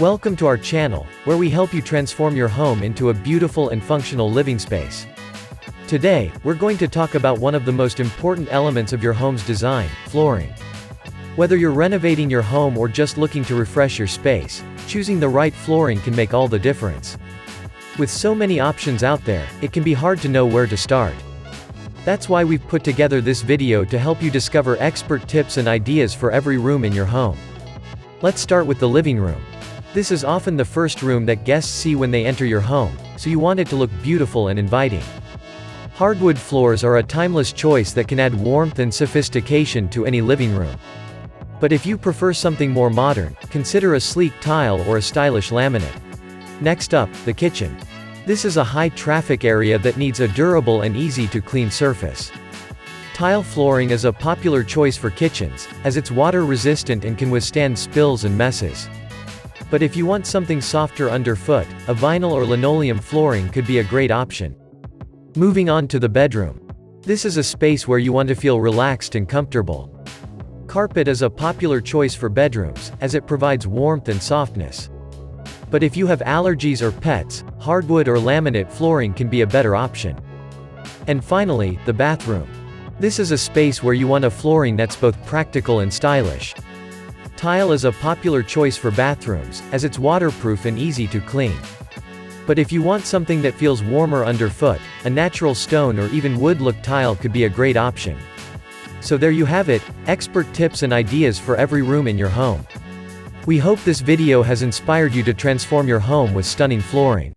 Welcome to our channel, where we help you transform your home into a beautiful and functional living space. Today, we're going to talk about one of the most important elements of your home's design, flooring. Whether you're renovating your home or just looking to refresh your space, choosing the right flooring can make all the difference. With so many options out there, it can be hard to know where to start. That's why we've put together this video to help you discover expert tips and ideas for every room in your home. Let's start with the living room. This is often the first room that guests see when they enter your home, so you want it to look beautiful and inviting. Hardwood floors are a timeless choice that can add warmth and sophistication to any living room. But if you prefer something more modern, consider a sleek tile or a stylish laminate. Next up, the kitchen. This is a high-traffic area that needs a durable and easy-to-clean surface. Tile flooring is a popular choice for kitchens, as it's water-resistant and can withstand spills and messes. But if you want something softer underfoot, a vinyl or linoleum flooring could be a great option. Moving on to the bedroom. This is a space where you want to feel relaxed and comfortable. Carpet is a popular choice for bedrooms, as it provides warmth and softness. But if you have allergies or pets, hardwood or laminate flooring can be a better option. And finally, the bathroom. This is a space where you want a flooring that's both practical and stylish. Tile is a popular choice for bathrooms, as it's waterproof and easy to clean. But if you want something that feels warmer underfoot, a natural stone or even wood-look tile could be a great option. So there you have it, expert tips and ideas for every room in your home. We hope this video has inspired you to transform your home with stunning flooring.